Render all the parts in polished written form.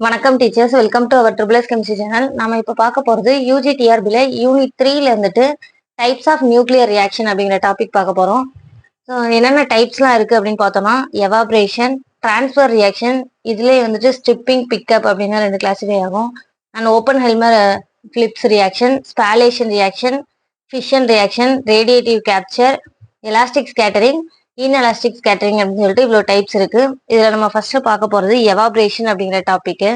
வணக்கம் teachers, welcome to our triple S chemistry channel. நாம இப்போ பார்க்க போகிறது யூஜி டிஆர்பியில் யூனிட் 3ல இருந்துட்டு டைப்ஸ் ஆஃப் நியூக்ளியர் ரியாக்ஷன் அப்படிங்கிற டாபிக் பார்க்க போகிறோம். ஸோ என்னென்ன டைப்ஸ்லாம் இருக்குது அப்படின்னு பார்த்தோம்னா எவாப்ரேஷன், டிரான்ஸ்ஃபர் ரியாக்ஷன், இதுலேயே வந்துட்டு ஸ்ட்ரிப்பிங், பிக்கப் அப்படின்னு 2 கிளாஸிஃபை ஆகும். And Oppenheimer Phillips reaction, spallation reaction, fission reaction, radiative capture, elastic scattering, inelastic scattering அப்படின்னு சொல்லிட்டு இவ்வளோ டைப்ஸ் இருக்கு. இதில் நம்ம ஃபர்ஸ்ட் பார்க்க போகிறது எவாப்ரேஷன் அப்படிங்கிற டாபிக்கு.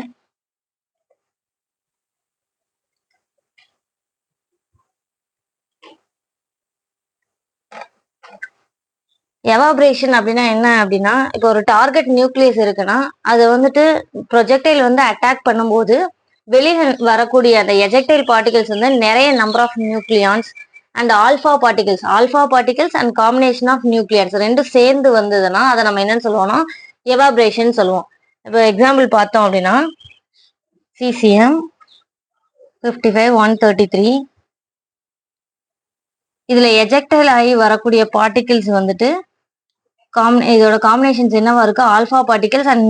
எவாப்ரேஷன் அப்படின்னா என்ன அப்படின்னா, இப்போ ஒரு டார்கெட் நியூக்ளியஸ் இருக்குன்னா அது வந்துட்டு ப்ரொஜெக்டைல் வந்து அட்டாக் பண்ணும்போது வெளியே வரக்கூடிய அந்த எஜெக்டைல் பார்ட்டிகல்ஸ் வந்து நிறைய number of nucleons and alpha particles and combination of nucleons ரெண்டும் சேர்ந்து வந்ததுன்னா அதை நம்ம என்னன்னு சொல்லுவோம்னா எவாப்ரேஷன் சொல்லுவோம். இப்போ எக்ஸாம்பிள் பார்த்தோம் அப்படின்னா சிசிஎம் 55-133 இதுல எஜெக்டைல் ஆகி வரக்கூடிய பார்ட்டிகிள்ஸ் வந்துட்டு இதோட காம்பினேஷன்ஸ் என்னவா இருக்கு, ஆல்ஃபா பார்ட்டிகல்ஸ் அண்ட்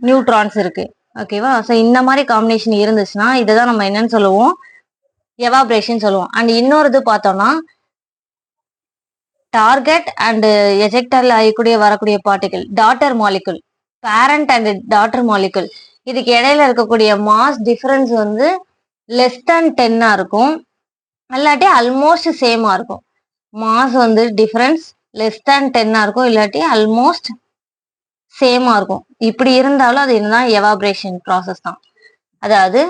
நியூட்ரான்ஸ் இருக்கு. ஓகேவா? ஸோ இந்த மாதிரி காம்பினேஷன் இருந்துச்சுன்னா இதுதான் நம்ம என்னன்னு சொல்லுவோம், எவாப்ரேஷன் சொல்லுவோம். அண்ட் இன்னொரு இது பார்த்தோம்னா டார்கெட் அண்ட் எஜெக்டர்ல ஆகக்கூடிய வரக்கூடிய particle daughter molecule, parent and daughter molecule, இதுக்கு இடையில இருக்கக்கூடிய மாஸ் டிஃபரன்ஸ் வந்து லெஸ் தேன் 10 இருக்கும், இல்லாட்டி ஆல்மோஸ்ட் சேமா இருக்கும். மாஸ் வந்து டிஃபரன்ஸ் லெஸ் தேன் 10 இருக்கும், இல்லாட்டி ஆல்மோஸ்ட் சேமா இருக்கும். இப்படி இருந்தாலும் அது என்னதான் எவாப்ரேஷன் ப்ராசஸ் தான். அதாவது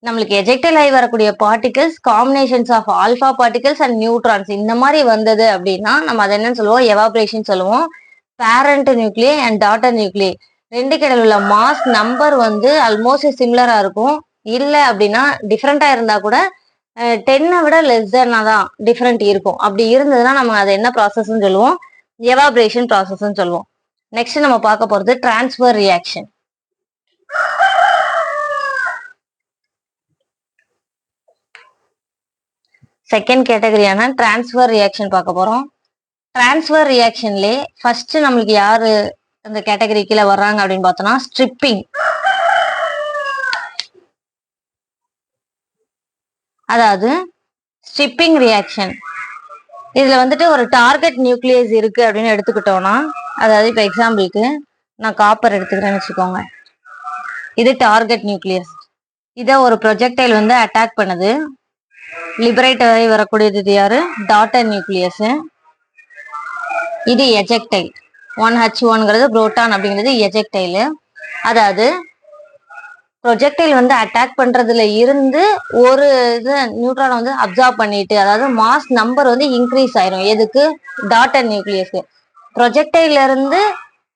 நம்மளுக்கு எஜெக்டைல் ஆகி வரக்கூடிய particles combinations of alpha particles and neutrons இந்த மாதிரி வந்தது அப்படின்னா நம்ம அதை என்னன்னு சொல்லுவோம், எவாப்ரேஷன் சொல்லுவோம். Parent nuclei and daughter nuclei ரெண்டு கிடையில் உள்ள மாஸ் நம்பர் வந்து ஆல்மோஸ்ட் சிமிலரா இருக்கும். இல்லை அப்படின்னா டிஃப்ரெண்டா இருந்தா கூட 10 விட லெஸ் தேனா தான் டிஃப்ரெண்ட் இருக்கும். அப்படி இருந்ததுன்னா நம்ம அதை என்ன ப்ராசஸ்ன்னு சொல்லுவோம், எவாப்ரேஷன் ப்ராசஸ்ன்னு சொல்லுவோம். நெக்ஸ்ட் நம்ம பார்க்க போறது டிரான்ஸ்ஃபர் ரியாக்ஷன். செகண்ட் கேட்டகரியான டிரான்ஸ்ஃபர் ரியாக்ஷன் பார்க்க போறோம். டிரான்ஸ்ஃபர் ரியாக்ஷன்லேயே ஃபர்ஸ்ட் நம்மளுக்கு யாரு அந்த கேட்டகரி கீழே வர்றாங்க அப்படின்னு பார்த்தோம்னா ஸ்ட்ரிப்பிங். அதாவது ஸ்ட்ரிப்பிங் ரியாக்ஷன் இதுல வந்துட்டு ஒரு டார்கெட் நியூக்ளியஸ் இருக்கு அப்படின்னு எடுத்துக்கிட்டோம்னா, அதாவது இப்போ எக்ஸாம்பிளுக்கு நான் காப்பர் எடுத்துக்கிறேன்னு வச்சுக்கோங்க. இது டார்கெட் நியூக்ளியஸ். இதை ஒரு ப்ரொஜெக்டைல் வந்து அட்டாக் பண்ணுது. லிபரேட் ஆகி வரக்கூடியது இது யாரு, டாட்டர் நியூக்ளியஸ். இது எஜெக்டைல் 1H1ங்கிறது புரோட்டான் அப்படிங்கிறது எஜெக்டைல். அதாவது ப்ரொஜெக்டைல் வந்து அட்டாக் பண்றதுல இருந்து ஒரு இது நியூட்ரான் வந்து அப்சார்ப் பண்ணிட்டு, அதாவது மாஸ் நம்பர் வந்து இன்க்ரீஸ் ஆயிரும். எதுக்கு, டாட்டர் நியூக்ளியஸ்க்கு. ப்ரொஜெக்டைல இருந்து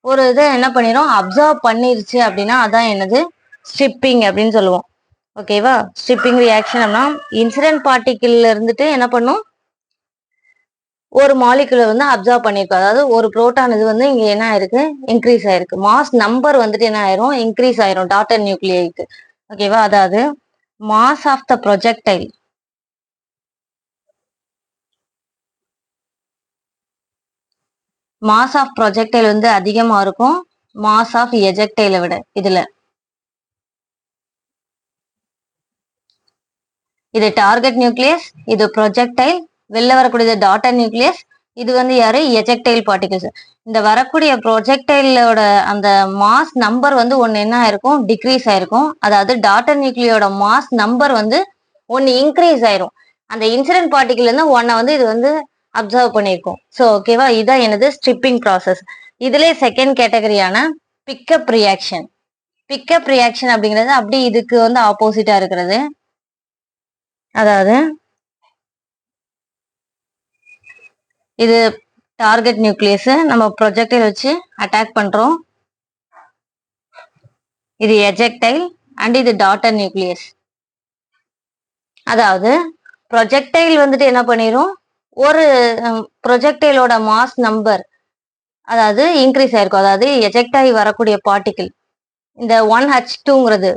ஒரு இதை என்ன பண்ணிடும், அப்சார்ப் பண்ணிருச்சு அப்படின்னா அதான் என்னது, ஸ்ட்ரிப்பிங் அப்படின்னு சொல்லுவோம். ஓகேவா? ஸ்ட்ரிப்பிங் ரியாக்ஷன் அப்படின்னா இன்சிடென்ட் பார்ட்டிகிள்ல இருந்துட்டு என்ன பண்ணும், ஒரு மாலிகுலை வந்து அப்சர்வ் பண்ணிருக்கும். அதாவது ஒரு புரோட்டான் இது வந்து இங்க என்ன ஆயிருக்கு, இன்க்ரீஸ் ஆயிருக்கு. மாஸ் நம்பர் வந்துட்டு என்ன ஆயிரும், இன்க்ரீஸ் ஆயிரும் டாட்டர் நியூக்ளியைக்கு. ஓகேவா? அதாவது மாஸ் ஆஃப் த ப்ரொஜெக்டைல் வந்து அதிகமா இருக்கும் மாஸ் ஆஃப் எஜெக்டைலை விட. இதுல இது டார்கெட் நியூக்ளியஸ், இது ப்ரொஜெக்டைல், வெளில வரக்கூடியது டாட்டர் நியூக்ளியஸ், இது வந்து யாரு, எஜெக்டைல் பார்ட்டிகல்ஸ். இந்த வரக்கூடிய ப்ரொஜெக்டைலோட அந்த மாஸ் நம்பர் வந்து ஒன்று என்ன ஆயிருக்கும், டிக்ரீஸ் ஆயிருக்கும். அதாவது டாட்டர் நியூக்ளியோட மாஸ் நம்பர் வந்து ஒன்று இன்க்ரீஸ் ஆயிரும். அந்த இன்சிடென்ட் பார்ட்டிகல் இருந்து ஒன்னை வந்து இது வந்து அப்சர்வ் பண்ணியிருக்கும். ஸோ ஓகேவா, இதான் என்னது ஸ்ட்ரிப்பிங் ப்ராசஸ். இதுலேயே செகண்ட் கேட்டகரியான பிக்கப் ரியாக்ஷன். பிக்கப் ரியாக்ஷன் அப்படிங்கிறது அப்படி இதுக்கு வந்து ஆப்போசிட்டா இருக்கிறது. அதாவது இது டார்கெட் நியூக்ளியஸ், நம்ம ப்ரொஜெக்டைல் வச்சு அட்டாக் பண்றோம். இது எஜெக்டைல் அண்ட் இது டாட்டர் நியூக்ளியஸ். அதாவது ப்ரொஜெக்டைல் வந்துட்டு என்ன பண்ணிரும், ஒரு ப்ரொஜெக்டைலோட மாஸ் நம்பர் அதாவது இன்க்ரீஸ் ஆயிருக்கும். அதாவது எஜெக்ட் ஆகி வரக்கூடிய பார்ட்டிகிள் இந்த 1H2ங்கிறது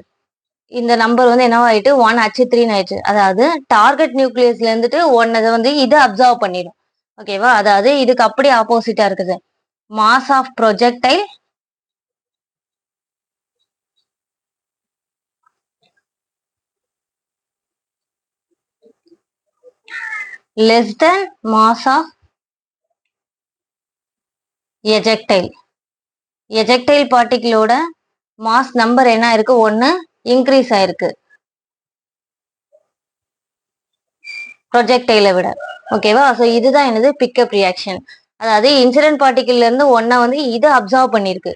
இந்த நம்பர் வந்து என்னவாயிட்டு 1H3 ஆயிடுச்சு. அதாவது டார்கெட் நியூக்ளியஸ்ல இருந்துட்டு ஒன்னதை வந்து இது அப்சர்வ் பண்ணிடும். ஓகேவா? அதாவது இதுக்கு அப்படி ஆப்போசிட்டா இருக்குது. Mass of projectile less than mass of ejectile. Ejectile பார்ட்டிகிளோட மாஸ் நம்பர் என்ன இருக்கு, 1 இன்க்ரீஸ் ஆயிருக்கு ப்ரொஜெக்டைலை விட. ஓகேவா? ஸோ இதுதான் என்னது பிக்கப் ரியாக்ஷன். அதாவது இன்சிடென்ட் பார்ட்டிகிள்ல இருந்து ஒன்ன வந்து இது அப்சர்வ் பண்ணிருக்கு.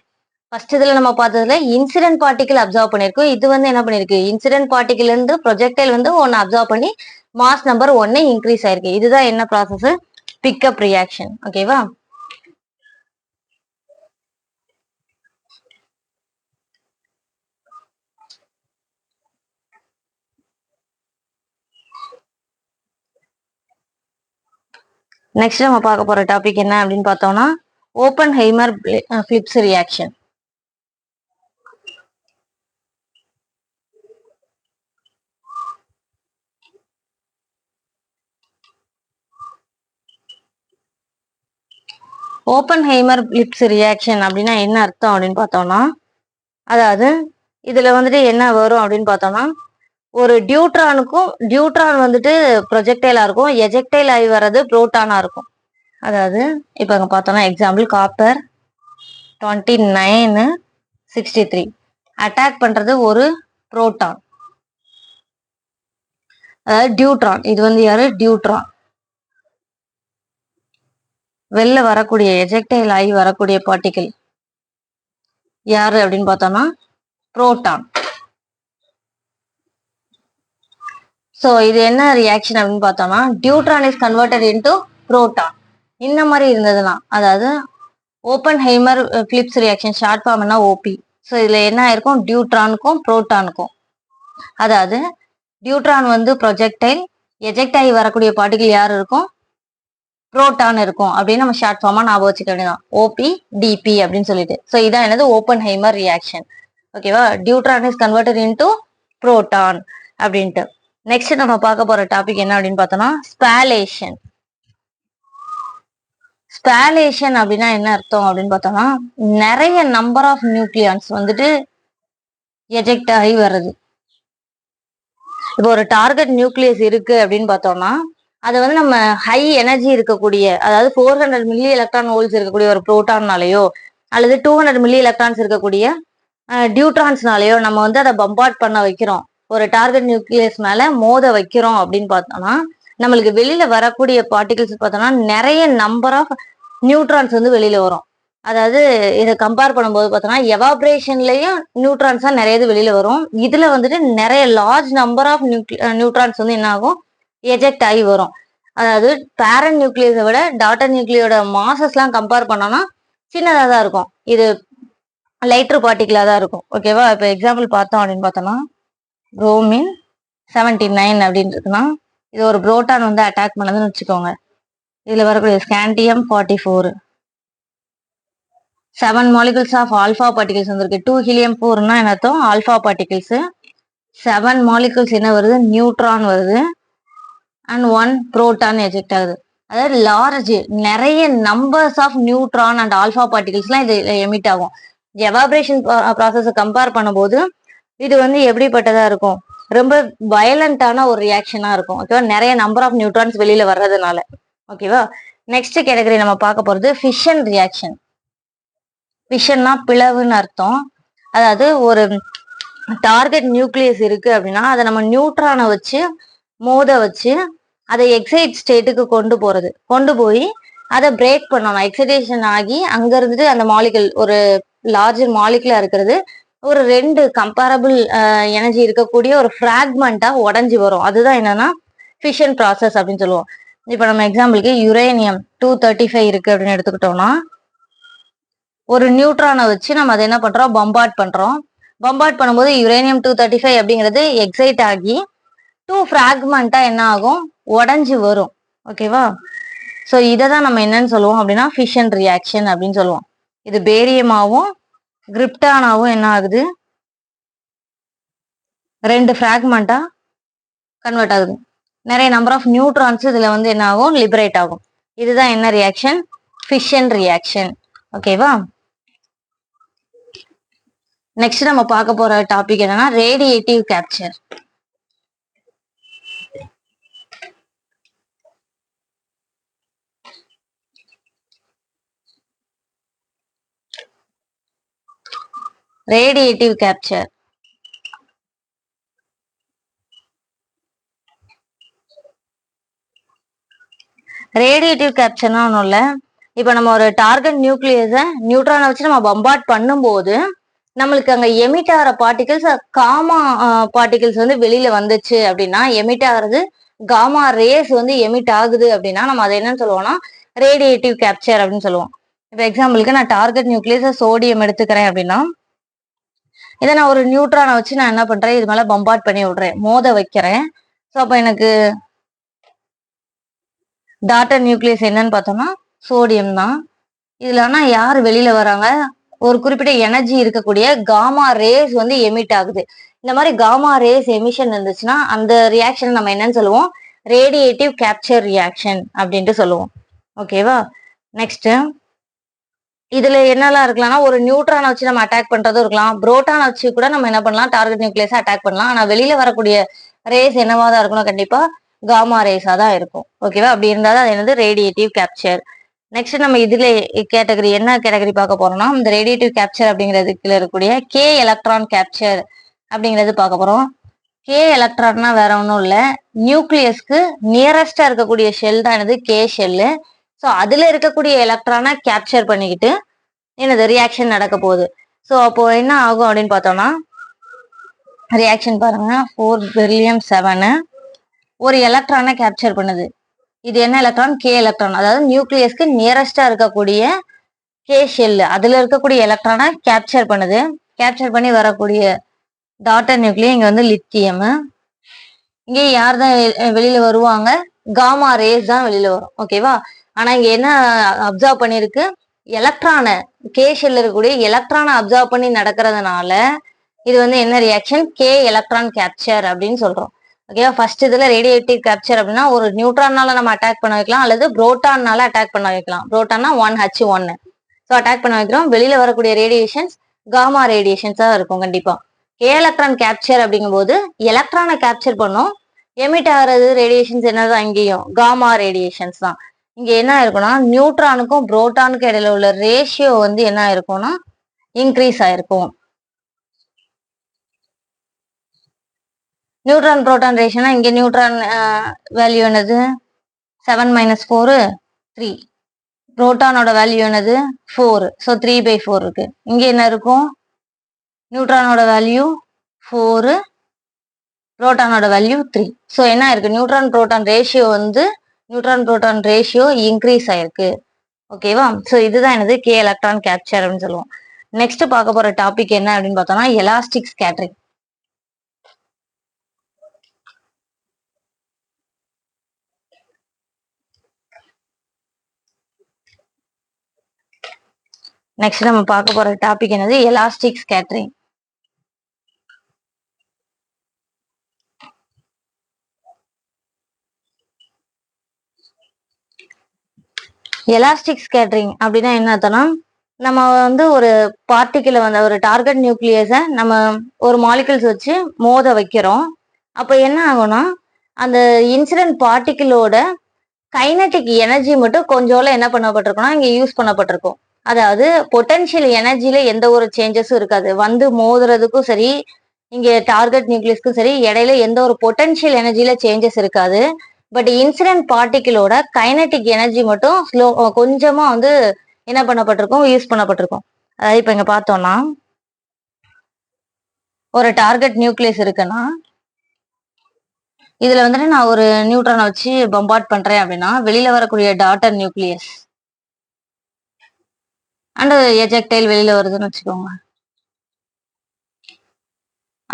ஃபர்ஸ்ட் இதுல நம்ம பார்த்ததுல இன்சிடென்ட் பார்ட்டிகிள் அப்சர்வ் பண்ணிருக்கோம். இது வந்து என்ன பண்ணிருக்கு, இன்சிடென்ட் பார்ட்டிகிள் இருந்து ப்ரொஜெக்டைல் வந்து ஒன்னு அப்சர்வ் பண்ணி மாஸ் நம்பர் 1 இன்க்ரீஸ் ஆயிருக்கு. இதுதான் என்ன ப்ராசஸ், பிக்கப் ரியாக்ஷன். ஓகேவா? நெக்ஸ்ட் நம்ம பார்க்க போற டாபிக் என்ன அப்படின்னு பார்த்தோம்னா Oppenheimer Phillips reaction. Oppenheimer Phillips reaction அப்படின்னா என்ன அர்த்தம் அப்படின்னு பார்த்தோம்னா, அதாவது இதுல வந்துட்டு என்ன வரும் அப்படின்னு பார்த்தோம்னா, ஒரு டியூட்ரான் வந்துட்டு ப்ரொஜெக்டைலா இருக்கும், எஜெக்டைல் ஆகி வர்றது புரோட்டானா இருக்கும். அதாவது இப்போ அங்க பார்த்தோம்னா எக்ஸாம்பிள் காப்பர் 2963 அட்டாக் பண்றது ஒரு புரோட்டான், அதாவது டியூட்ரான். இது வந்து யாரு, டியூட்ரான். வெளில வரக்கூடிய எஜெக்டைல் ஆகி வரக்கூடிய பார்ட்டிகிள் யாரு அப்படின்னு பார்த்தோம்னா புரோட்டான். ஸோ இது என்ன ரியாக்ஷன் அப்படின்னு பார்த்தோம்னா deuteron is converted into proton. இந்த மாதிரி இருந்ததுன்னா அதாவது ஓப்பன்ஹைமர் ஃபிளிப்ஸ் ரியாக்ஷன் ஷார்ட் ஃபார்ம்னா ஓபி. ஸோ இதுல என்ன ஆயிருக்கும், டியூட்ரானுக்கும் புரோட்டானுக்கும். அதாவது டியூட்ரான் வந்து ப்ரொஜெக்டைல், எஜெக்ட் ஆகி வரக்கூடிய பார்ட்டிகிள் யார் இருக்கும், புரோட்டான் இருக்கும் அப்படின்னு நம்ம ஷார்ட் ஃபார்மா ஞாபகம் வச்சுக்க வேண்டியதான், ஓபி டிபி அப்படின்னு சொல்லிட்டு. ஸோ இதான் என்னது ஓப்பன்ஹைமர் ரியாக்ஷன். ஓகேவா? Deuteron is converted into proton அப்படின்ட்டு. நெக்ஸ்ட் நம்ம பார்க்க போற டாபிக் என்ன அப்படின்னு பார்த்தோம்னா ஸ்பாலேஷன். ஸ்பாலேஷன் அப்படின்னா என்ன அர்த்தம் அப்படின்னு பார்த்தோம்னா நிறைய நம்பர் ஆஃப் நியூக்ளியான்ஸ் வந்துட்டு எஜெக்ட் ஆகி வர்றது. இப்போ ஒரு டார்கெட் நியூக்ளியஸ் இருக்கு அப்படின்னு பார்த்தோம்னா அது வந்து நம்ம ஹை எனர்ஜி இருக்கக்கூடிய, அதாவது 400 மில்லி எலக்ட்ரான் வோல்ட்ஸ் இருக்கக்கூடிய ஒரு புரோட்டான்னாலேயோ அல்லது 200 மில்லி எலக்ட்ரான்ஸ் இருக்கக்கூடிய டியூட்ரான்ஸ்னாலேயோ நம்ம வந்து அதை பம்பார்ட் பண்ண வைக்கிறோம், ஒரு டார்கெட் நியூக்ளியஸ் மேல மோத வைக்கிறோம் அப்படின்னு பார்த்தோம்னா நம்மளுக்கு வெளியில வரக்கூடிய பார்ட்டிகிள்ஸ் பார்த்தோம்னா நிறைய நம்பர் ஆஃப் நியூட்ரான்ஸ் வந்து வெளியில வரும். அதாவது இதை கம்பேர் பண்ணும்போது பார்த்தோம்னா எவாப்ரேஷன்லயும் நியூட்ரான்ஸ் தான் நிறைய இது வெளியில வரும். இதுல வந்துட்டு நிறைய லார்ஜ் நம்பர் ஆஃப் நியூட்ரான்ஸ் வந்து என்ன ஆகும், எஜெக்ட் ஆகி வரும். அதாவது பேரண்ட் நியூக்ளியஸை விட டாட்டர் நியூக்ளியோட மாசஸ்லாம் கம்பேர் பண்ணோம்னா சின்னதாக தான் இருக்கும், இது லைட்டர் பார்ட்டிகிளா தான் இருக்கும். ஓகேவா? இப்போ எக்ஸாம்பிள் பார்த்தோம் அப்படின்னு பார்த்தோம்னா புரோமின் 79 அப்படின்னு இருக்குன்னா இது ஒரு புரோட்டான் வந்து அட்டாக் பண்ணதுன்னு வச்சுக்கோங்க. இதுல வரக்கூடிய scandium 44 7 molecules of alpha particles வந்திருக்கு. 2 ஹீலியம் 4னா என்ன அர்த்தம், ஆல்ஃபா பார்ட்டிகல்ஸ். 7 மாலிகுல்ஸ் என்ன வருது, நியூட்ரான் வருது. அண்ட் 1 புரோட்டான் எஜெக்ட் ஆகுது. அதாவது லார்ஜ் நிறைய numbers of neutron and alpha பார்ட்டிகல்ஸ்லாம் இது எமிட் ஆகும். எவாபரேஷன் ப்ராசஸை கம்பேர் பண்ணும்போது இது வந்து எப்படிப்பட்டதா இருக்கும், ரொம்ப வயலண்டான ஒரு ரியாக்ஷனா இருக்கும். ஓகேவா? நிறைய நம்பர் ஆஃப் நியூட்ரான்ஸ் வெளியில வர்றதுனால. ஓகேவா? நெக்ஸ்ட் கேட்டகரி நம்ம பார்க்க போறது ஃபிஷன் ரியாக்ஷன். ஃபிஷன்னா பிளவுன்னு அர்த்தம். அதாவது ஒரு டார்கெட் நியூக்ளியஸ் இருக்கு அப்படின்னா அதை நம்ம நியூட்ரானை வச்சு மோத வச்சு அதை எக்ஸைட் ஸ்டேட்டுக்கு கொண்டு போய் அதை பிரேக் பண்ணணும். எக்ஸைடேஷன் ஆகி அங்க இருந்துட்டு அந்த மாலிகுல் ஒரு லார்ஜர் மாலிகுலா இருக்கிறது ஒரு 2 கம்பேரபிள் எனர்ஜி இருக்கக்கூடிய ஒரு ஃப்ராக்மெண்டா உடஞ்சி வரும். அதுதான் என்னன்னா ஃபிஷன் ப்ராசஸ் அப்படின்னு சொல்லுவோம். இப்போ நம்ம எக்ஸாம்பிளுக்கு யுரேனியம் 235 இருக்கு அப்படின்னு எடுத்துக்கிட்டோம்னா ஒரு நியூட்ரானை வச்சு நம்ம அதை என்ன பண்றோம், பம்பார்ட் பண்ணும்போது யுரேனியம் 235 அப்படிங்கிறது எக்ஸைட் ஆகி 2 ஃப்ராக்மெண்டா என்ன ஆகும், உடஞ்சி வரும். ஓகேவா? ஸோ இதை தான் நம்ம என்னன்னு சொல்லுவோம் அப்படின்னா ஃபிஷன் ரியாக்ஷன் அப்படின்னு சொல்லுவோம். இது பேரியமாவும் கிரிப்டானாவும் என்ன ஆகுது, 2 ஃப்ராக்மெண்டா கன்வெர்ட் ஆகுது. நிறைய நம்பர் ஆஃப் நியூட்ரான்ஸ் இதுல வந்து என்ன ஆகும், லிபரேட் ஆகும். இதுதான் என்ன ரியாக்ஷன், ஃபிஷன் ரியாக்ஷன். ஓகேவா? நெக்ஸ்ட் நம்ம பார்க்க போற டாபிக் என்னன்னா radiative capture. Radiative capture. Radiative கேப்சர்னா ஒன்றும் இல்லை, இப்போ நம்ம ஒரு டார்கெட் நியூக்ளியஸை நியூட்ரானை வச்சு நம்ம பம்பார்ட் பண்ணும்போது நம்மளுக்கு அங்கே எமிட் ஆகிற பார்ட்டிகல்ஸ் காமா பார்ட்டிகல்ஸ் வந்து வெளியில வந்துச்சு அப்படின்னா, எமிட் ஆகிறது காமா ரேஸ் வந்து எமிட் ஆகுது அப்படின்னா நம்ம அதை என்னன்னு சொல்லுவோம்னா ரேடியேட்டிவ் கேப்சர் அப்படின்னு சொல்லுவோம். இப்போ எக்ஸாம்பிளுக்கு நான் டார்கெட் நியூக்ளியஸை சோடியம் எடுத்துக்கிறேன் அப்படின்னா, இதை நான் ஒரு நியூட்ரானை வச்சு நான் என்ன பண்றேன், இது மேல பம்பார்ட் பண்ணி விடுறேன், மோத வைக்கிறேன். ஸோ அப்போ எனக்கு டாட்டர் நியூக்ளியஸ் என்னன்னு பார்த்தோம்னா சோடியம் தான். இதுல ஆனா யார் வெளியில வராங்க, ஒரு குறிப்பிட்ட எனர்ஜி இருக்கக்கூடிய காமா ரேஸ் வந்து எமிட் ஆகுது. இந்த மாதிரி காமா ரேஸ் எமிஷன் இருந்துச்சுன்னா அந்த ரியாக்ஷன் நம்ம என்னன்னு சொல்லுவோம், ரேடியேட்டிவ் கேப்சர் ரியாக்ஷன் அப்படின்ட்டு சொல்லுவோம். ஓகேவா. நெக்ஸ்ட் இதுல என்னெல்லாம் இருக்கலாம்னா, ஒரு நியூட்ரானை வச்சு நம்ம அட்டாக் பண்றதும் இருக்கலாம், புரோட்டானை வச்சு கூட நம்ம என்ன பண்ணலாம், டார்கெட் நியூக்ளியஸை அட்டாக் பண்ணலாம். ஆனா வெளியில வரக்கூடிய ரேஸ் என்னவா தான் இருக்கணும், கண்டிப்பா காமா ரேஸா தான் இருக்கும். ஓகேவா. அப்படி இருந்தாலும் அது என்னது ரேடியேட்டிவ் கேப்சர். நெக்ஸ்ட் நம்ம இதுல கேட்டகரி என்ன கேட்டகரி பார்க்க போறோம்னா, இந்த ரேடியேட்டிவ் கேப்சர் அப்படிங்கிறதுக்குள்ள இருக்கக்கூடிய கே எலக்ட்ரான் கேப்சர் அப்படிங்கிறது பார்க்க போறோம். கே எலக்ட்ரான்னா வேற ஒன்றும் இல்லை, நியூக்ளியஸ்க்கு நியரஸ்டா இருக்கக்கூடிய ஷெல் தான் என்னது கே ஷெல்லு. ஸோ அதுல இருக்கக்கூடிய எலக்ட்ரானை கேப்சர் பண்ணிக்கிட்டு என்னது ரியாக்ஷன் நடக்க போகுது. ஸோ அப்போ என்ன ஆகும் அப்படின்னு பார்த்தோம்னா, ரியாக்ஷன் பாருங்க, 4 பெரிலியம் 7 ஒரு எலக்ட்ரானை கேப்சர் பண்ணுது. இது என்ன எலக்ட்ரான், கே எலக்ட்ரான், அதாவது நியூக்ளியஸ்க்கு நியரஸ்டா இருக்கக்கூடிய கே ஷெல் அதுல இருக்கக்கூடிய எலக்ட்ரானை கேப்சர் பண்ணுது. கேப்சர் பண்ணி வரக்கூடிய டாட்டர் நியூக்ளியம் இங்க வந்து லித்தியம். இங்கே யார் தான் வெளியில வருவாங்க, காமா ரேஸ் தான் வெளியில வரும். ஓகேவா. ஆனா இங்க என்ன அப்சர்வ் பண்ணிருக்கு, எலக்ட்ரானை கே ஷெல்ல இருக்கக்கூடிய எலக்ட்ரானை அப்சர்வ் பண்ணி நடக்கிறதுனால இது வந்து என்ன ரியாக்ஷன், கே எலக்ட்ரான் கேப்சர் அப்படின்னு சொல்றோம். ஓகேவா. ஃபர்ஸ்ட் இதுல ரேடியேட்டிவ் கேப்சர் அப்படின்னா ஒரு நியூட்ரானால நம்ம அட்டாக் பண்ண வைக்கலாம் அல்லது புரோட்டானால அட்டாக் பண்ண வைக்கலாம். புரோட்டானா 1H1. ஸோ அட்டாக் பண்ண வைக்கிறோம். வெளியில வரக்கூடிய ரேடியேஷன்ஸ் காமா ரேடியேஷன்ஸா இருக்கும் கண்டிப்பா. கே எலக்ட்ரான் கேப்சர் அப்படிங்கும்போது எலக்ட்ரானை கேப்சர் பண்ணும், எமிட் ஆகிறது ரேடியேஷன்ஸ் என்னதான் இங்கேயும் காமா ரேடியேஷன்ஸ் தான். இங்க என்ன இருக்கும்னா, நியூட்ரானுக்கும் புரோட்டானுக்கும் இடையில உள்ள ரேஷியோ வந்து என்ன இருக்கும்னா இன்க்ரீஸ் ஆயிருக்கும். நியூட்ரான் புரோட்டான் ரேஷியோனா இங்க நியூட்ரான் வேல்யூ என்னது 7 - 4 3, புரோட்டானோட வேல்யூ என்னது 4. ஸோ 3/4 இருக்கு. இங்க என்ன இருக்கும், நியூட்ரானோட வேல்யூ 4, புரோட்டானோட வேல்யூ 3. ஸோ என்ன இருக்கு, நியூட்ரான் புரோட்டான் ரேஷியோ வந்து நியூட்ரான் புரோட்டான் ரேஷியோ இன்க்ரீஸ் ஆயிருக்கு. ஓகேவா. ஸோ இதுதான் என்னது கே எலக்ட்ரான் கேப்சர் அப்படின்னு சொல்லுவோம். நெக்ஸ்ட் பார்க்க போற டாபிக் என்ன அப்படின்னு பார்த்தோம்னா எலாஸ்டிக் ஸ்கேட்டரிங். நெக்ஸ்ட் நம்ம பார்க்க போற டாபிக் என்னது எலாஸ்டிக் ஸ்கேட்டரிங். எலாஸ்டிக் ஸ்கேட்டரிங் அப்படின்னா என்ன அர்த்தம்னா, நம்ம வந்து ஒரு பார்ட்டிகிளை வந்து ஒரு டார்கெட் நியூக்ளியஸை நம்ம ஒரு மாலிகுல்ஸ் வச்சு மோத வைக்கிறோம். அப்போ என்ன ஆகும்னா, அந்த இன்சிடென்ட் பார்ட்டிகிளோட கைனட்டிக் எனர்ஜி மட்டும் கொஞ்சோல என்ன பண்ணப்பட்டிருக்கும்னா இங்க யூஸ் பண்ணப்பட்டிருக்கும். அதாவது பொட்டன்ஷியல் எனர்ஜில எந்த ஒரு சேஞ்சஸும் இருக்காது. வந்து மோதுறதுக்கும் சரி, இங்க டார்கெட் நியூக்ளியஸ்க்கும் சரி இடையில எந்த ஒரு பொட்டன்ஷியல் எனர்ஜில சேஞ்சஸ் இருக்காது. பட் இன்சிடென்ட் பார்ட்டிகிளோட கைனட்டிக் எனர்ஜி மட்டும் ஸ்லோ கொஞ்சமா வந்து என்ன பண்ணப்பட்டிருக்கும், யூஸ் பண்ணப்பட்டிருக்கும். அதாவது இப்ப இங்க பார்த்தோம்னா ஒரு டார்கெட் நியூக்ளியஸ் இருக்குன்னா, இதுல வந்துட்டு நான் ஒரு நியூட்ரானை வச்சு பம்பார்ட் பண்றேன் அப்படின்னா வெளியில வரக்கூடிய டாட்டர் நியூக்ளியஸ் அண்ட் எஜெக்டைல் வெளியில வருதுன்னு வச்சுக்கோங்க.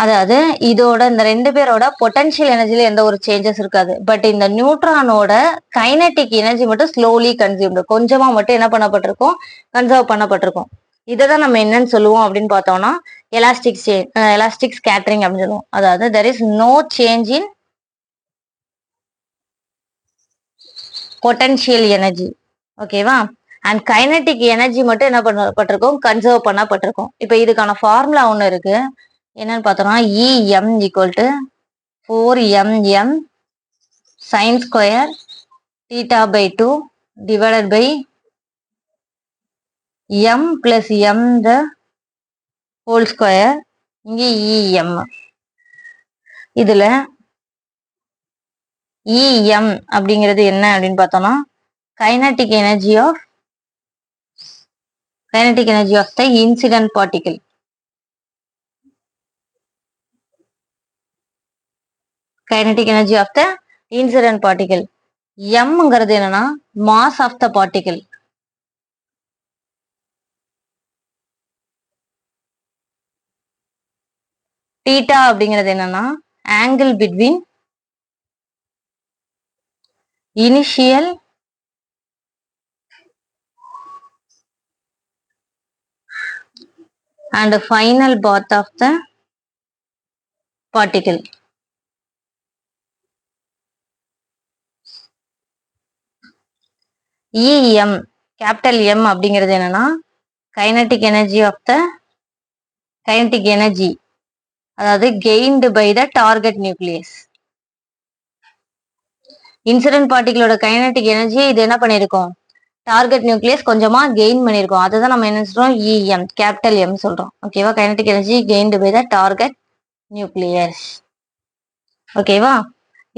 அதாவது இதோட இந்த 2 பேரோட பொட்டன்ஷியல் எனர்ஜில எந்த ஒரு சேஞ்சஸ் இருக்காது. பட் இந்த நியூட்ரானோட கைனட்டிக் எனர்ஜி மட்டும் ஸ்லோலி கன்சியூம்டு, கொஞ்சமா மட்டும் என்ன பண்ணப்பட்டிருக்கும், கன்சர்வ் பண்ணப்பட்டிருக்கும். இதை தான் நம்ம என்னன்னு சொல்லுவோம் அப்படின்னு பார்த்தோம்னா எலாஸ்டிக் ஸ்கேட்டரிங் அப்படின்னு சொல்லுவோம். அதாவது there is no change in potential energy. ஓகேவா. அண்ட் கைனட்டிக் எனர்ஜி மட்டும் என்ன பண்ணப்பட்டிருக்கும், கன்சர்வ் பண்ணப்பட்டிருக்கும். இப்போ இதுக்கான ஃபார்முலா ஒன்று இருக்கு. என்னன்னு பார்த்தோம்னா EM = 4mm sin square θ/2 divided by m plus m the whole square, இங்க இஎம். இதுல இஎம் அப்படிங்கிறது என்ன அப்படின்னு பார்த்தோம்னா kinetic energy of the incident particle. Kinetic energy of the incident particle. எம்ங்கிறது என்னன்னா mass of the particle. Theta அப்படிங்கிறது என்னன்னா angle between initial and final path of the particle. EM capital M அப்படிங்கிறது என்னன்னா kinetic energy of the kinetic energy, அதாவது gained by the target nucleus. Incident பார்ட்டிகளோட kinetic எனர்ஜியை இது என்ன பண்ணிருக்கோம், டார்கெட் நியூக்ளியஸ் கொஞ்சமா கெயின் பண்ணிருக்கோம். அதுதான் நம்ம என்ன சொல்றோம், இஎம் கேபிட்டல் எம் சொல்றோம். ஓகேவா, kinetic energy gained by the target nucleus. ஓகேவா,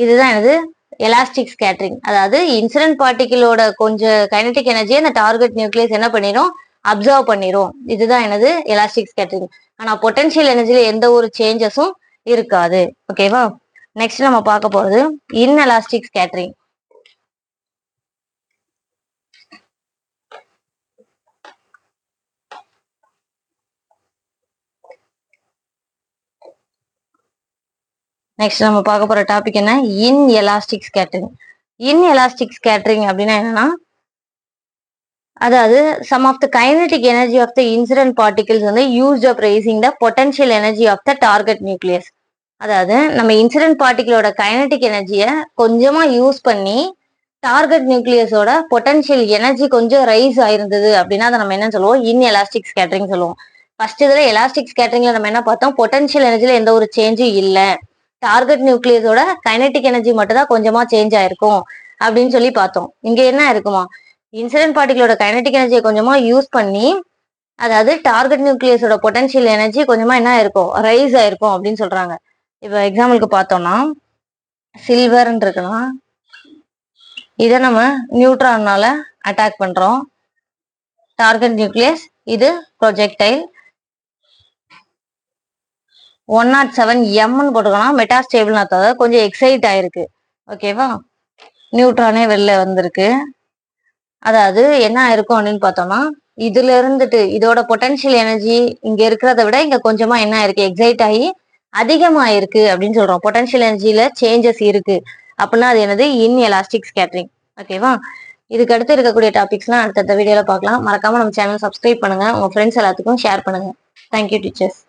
இதுதான் எனது எலாஸ்டிக் ஸ்கேட்டரிங். அதாவது இன்சிடென்ட் பார்ட்டிகளோட கொஞ்சம் கைனடிக் எனர்ஜியை அந்த டார்கெட் நியூக்ளியஸ் என்ன பண்ணிரும், அப்சர்வ் பண்ணிரும். இதுதான் எனது எலாஸ்டிக் ஸ்கேட்டரிங். ஆனா பொட்டன்ஷியல் எனர்ஜியில எந்த ஒரு சேஞ்சஸும் இருக்காது. ஓகேவா, நெக்ஸ்ட் நம்ம பார்க்க போறது இன்எலாஸ்டிக் ஸ்கேட்டரிங். நெக்ஸ்ட் நம்ம பார்க்க போற டாபிக் என்ன, இன்எலாஸ்டிக் ஸ்கேட்டரிங். இன்எலாஸ்டிக் ஸ்கேட்டரிங் அப்படின்னா என்னன்னா, அதாவது sum of the kinetic energy of the incident particles வந்து used up raising the potential energy of the target nucleus. அதாவது நம்ம இன்சிடென்ட் பார்ட்டிகளோட கைனடிக் எனர்ஜியை கொஞ்சமா யூஸ் பண்ணி டார்கெட் நியூக்ளியஸோட பொட்டன்ஷியல் எனர்ஜி கொஞ்சம் ரைஸ் ஆயிருந்தது அப்படின்னா அதை நம்ம என்ன சொல்லுவோம், இன்எலாஸ்டிக் ஸ்கேட்டரிங் சொல்லுவோம். ஃபர்ஸ்ட் இதுல எலாஸ்டிக் ஸ்கேட்டரிங்ல நம்ம என்ன பார்த்தோம், பொட்டன்ஷியல் எனர்ஜில எந்த ஒரு சேஞ்சும் இல்லை, டார்கெட் நியூக்ளியஸோட கைனடிக் எனர்ஜி மட்டும் தான் கொஞ்சமா சேஞ்ச் ஆயிருக்கும் அப்படின்னு சொல்லி பார்த்தோம். இங்க என்ன இருக்குமா, இன்சிடென்ட் பார்ட்டிகளோட கைனடிக் எனர்ஜியை கொஞ்சமா யூஸ் பண்ணி, அதாவது டார்கெட் நியூக்ளியஸோட பொட்டன்ஷியல் எனர்ஜி கொஞ்சமா என்ன ஆயிருக்கும், ரைஸ் ஆயிருக்கும் அப்படின்னு சொல்றாங்க. இப்போ எக்ஸாம்பிளுக்கு பார்த்தோம்னா சில்வர்ன்னு இருக்குன்னா இதை நம்ம நியூட்ரானால அட்டாக் பண்றோம், டார்கெட் நியூக்ளியஸ், இது ப்ரொஜெக்டைல். 107 எம்னு போட்டுக்கணும், மெட்டாஸ்டேபிள்னு அர்த்தம், கொஞ்சம் எக்ஸைட் ஆயிருக்கு. ஓகேவா, நியூட்ரானே வெளில வந்திருக்கு. அதாவது என்ன இருக்கும் அப்படின்னு பார்த்தோம்னா, இதுல இருந்துட்டு இதோட பொட்டன்ஷியல் எனர்ஜி இங்க இருக்கிறத விட இங்க கொஞ்சமா என்ன இருக்கு, எக்ஸைட் ஆகி அதிகமாயிருக்கு அப்படின்னு சொல்றோம். பொட்டன்ஷியல் எனர்ஜியில சேஞ்சஸ் இருக்கு அப்படின்னா அது என்னது, இன்எலாஸ்டிக் ஸ்கேட்டரிங். ஓகேவா, இதுக்கு அடுத்து இருக்கக்கூடிய டாபிக்ஸ்லாம் அடுத்தடுத்த வீடியோல பார்க்கலாம். மறக்காம நம்ம சேனல் சப்ஸ்கிரைப் பண்ணுங்க, உங்க ஃப்ரெண்ட்ஸ் எல்லாத்துக்கும் ஷேர் பண்ணுங்க. Thank you teachers.